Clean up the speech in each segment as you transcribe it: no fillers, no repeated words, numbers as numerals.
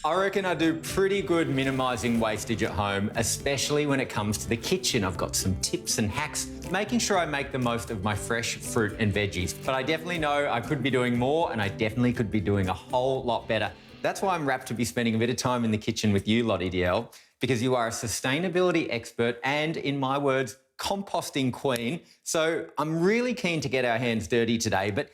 I reckon I do pretty good minimising wastage at home, especially when it comes to the kitchen. I've got some tips and hacks, making sure I make the most of my fresh fruit and veggies. But I definitely know I could be doing more, and I definitely could be doing a whole lot better. That's why I'm rapt to be spending a bit of time in the kitchen with you, Lottie Dalziel, because you are a sustainability expert and, in my words, composting queen. So I'm really keen to get our hands dirty today. But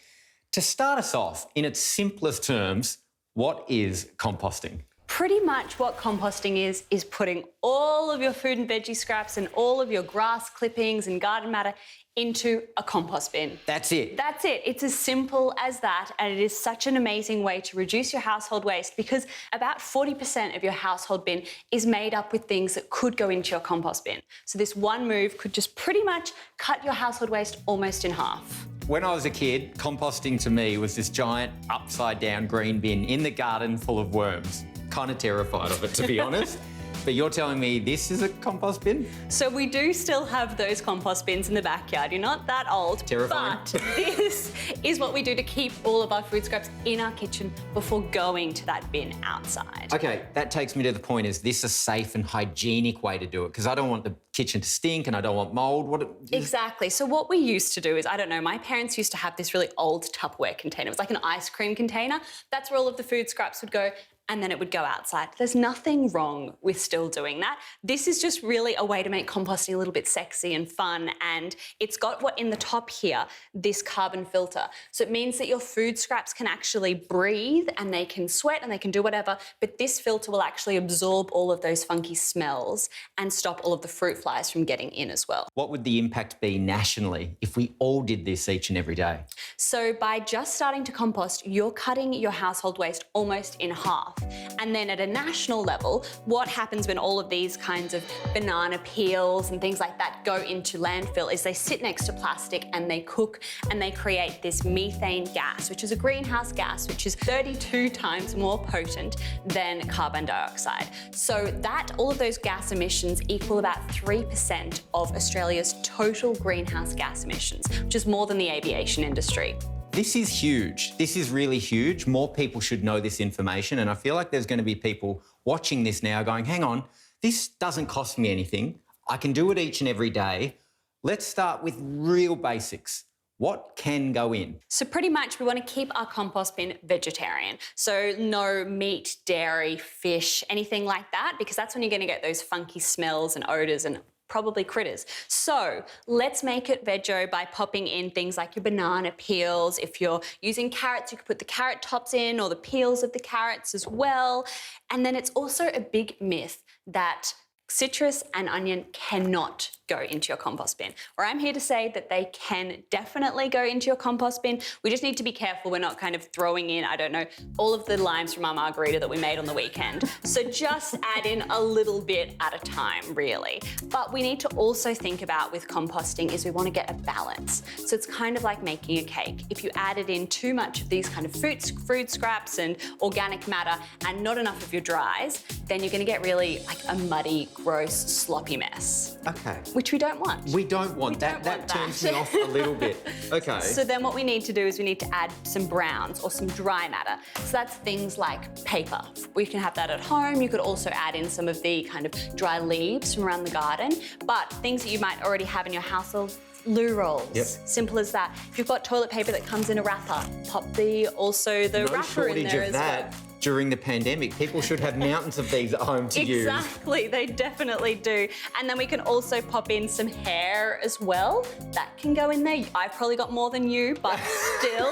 to start us off, in its simplest terms, what is composting? Pretty much what composting is putting all of your food and veggie scraps and all of your grass clippings and garden matter into a compost bin. That's it. That's it. It's as simple as that, and it is such an amazing way to reduce your household waste because about 40% of your household bin is made up with things that could go into your compost bin. So this one move could just pretty much cut your household waste almost in half. When I was a kid, composting to me was this giant upside-down green bin in the garden full of worms. Kind of terrified of it, to be honest. But you're telling me this is a compost bin? So we do still have those compost bins in the backyard. You're not that old. Terrifying. But this is what we do to keep all of our food scraps in our kitchen before going to that bin outside. Okay, that takes me to the point. Is this a safe and hygienic way to do it? Because I don't want the kitchen to stink and I don't want mould. Exactly. So what we used to do is, I don't know, my parents used to have this really old Tupperware container. It was like an ice cream container. That's where all of the food scraps would go, and then it would go outside. There's nothing wrong with still doing that. This is just really a way to make composting a little bit sexy and fun, and it's got what in the top here, this carbon filter. So it means that your food scraps can actually breathe and they can sweat and they can do whatever, but this filter will actually absorb all of those funky smells and stop all of the fruit flies from getting in as well. What would the impact be nationally if we all did this each and every day? So by just starting to compost, you're cutting your household waste almost in half. And then at a national level, what happens when all of these kinds of banana peels and things like that go into landfill is they sit next to plastic and they cook and they create this methane gas, which is a greenhouse gas, which is 32 times more potent than carbon dioxide. So that, all of those gas emissions equal about 3% of Australia's total greenhouse gas emissions, which is more than the aviation industry. This is huge. This is really huge. More people should know this information, and I feel like there's going to be people watching this now going, hang on, this doesn't cost me anything. I can do it each and every day. Let's start with real basics. What can go in? So pretty much we want to keep our compost bin vegetarian. So no meat, dairy, fish, anything like that, because that's when you're going to get those funky smells and odours and probably critters. So let's make it veggie by popping in things like your banana peels. If you're using carrots, you could put the carrot tops in or the peels of the carrots as well. And then it's also a big myth that citrus and onion cannot go into your compost bin. Or I'm here to say that they can definitely go into your compost bin. We just need to be careful we're not kind of throwing in, I don't know, all of the limes from our margarita that we made on the weekend. So just add in a little bit at a time, really. But we need to also think about with composting is we want to get a balance. So it's kind of like making a cake. If you added in too much of these kind of food scraps and organic matter and not enough of your dries, then you're going to get really like a muddy, gross, sloppy mess. Okay. Which we don't want. We don't want that. That turns me off a little bit. Okay. So then what we need to do is we need to add some browns or some dry matter. So that's things like paper. We can have that at home. You could also add in some of the kind of dry leaves from around the garden. But things that you might already have in your household, loo rolls. Yep. Simple as that. If you've got toilet paper that comes in a wrapper, pop the wrapper in there as well. During the pandemic, people should have mountains of these at home to use. Exactly, they definitely do. And then we can also pop in some hair as well. That can go in there. I've probably got more than you, but still,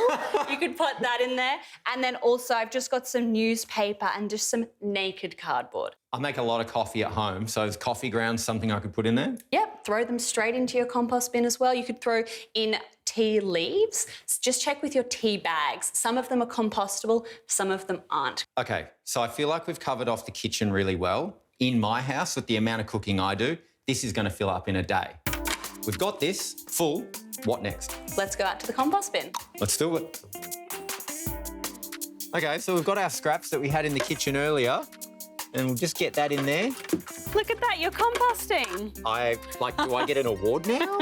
you could put that in there. And then also, I've just got some newspaper and just some naked cardboard. I make a lot of coffee at home, so is coffee grounds something I could put in there? Yep, throw them straight into your compost bin as well. You could throw in tea leaves. Just check with your tea bags. Some of them are compostable, some of them aren't. Okay, so I feel like we've covered off the kitchen really well. In my house, with the amount of cooking I do, this is going to fill up in a day. We've got this full. What next? Let's go out to the compost bin. Let's do it. Okay, so we've got our scraps that we had in the kitchen earlier, and we'll just get that in there. Look at that, you're composting. Do I get an award now?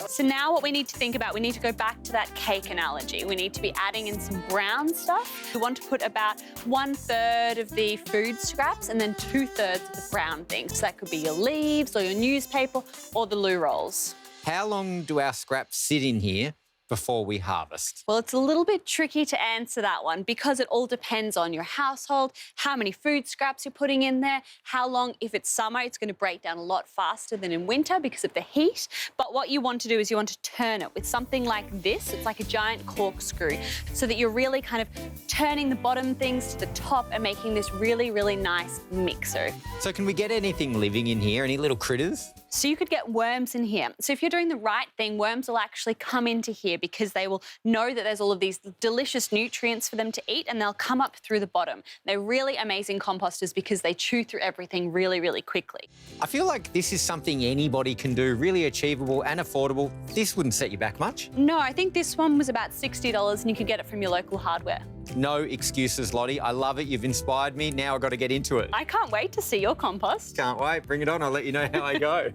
So now what we need to think about, we need to go back to that cake analogy. We need to be adding in some brown stuff. We want to put about 1/3 of the food scraps and then 2/3 of the brown things. So that could be your leaves or your newspaper or the loo rolls. How long do our scraps sit in here before we harvest? Well, it's a little bit tricky to answer that one because it all depends on your household, how many food scraps you're putting in there, how long. If it's summer, it's going to break down a lot faster than in winter because of the heat. But what you want to do is you want to turn it with something like this. It's like a giant corkscrew so that you're really kind of turning the bottom things to the top and making this really, really nice mixer. So can we get anything living in here? Any little critters? So you could get worms in here. So if you're doing the right thing, worms will actually come into here because they will know that there's all of these delicious nutrients for them to eat and they'll come up through the bottom. They're really amazing composters because they chew through everything really, really quickly. I feel like this is something anybody can do, really achievable and affordable. This wouldn't set you back much. No, I think this one was about $60 and you could get it from your local hardware. No excuses, Lottie. I love it. You've inspired me. Now I've got to get into it. I can't wait to see your compost. Can't wait. Bring it on. I'll let you know how I go.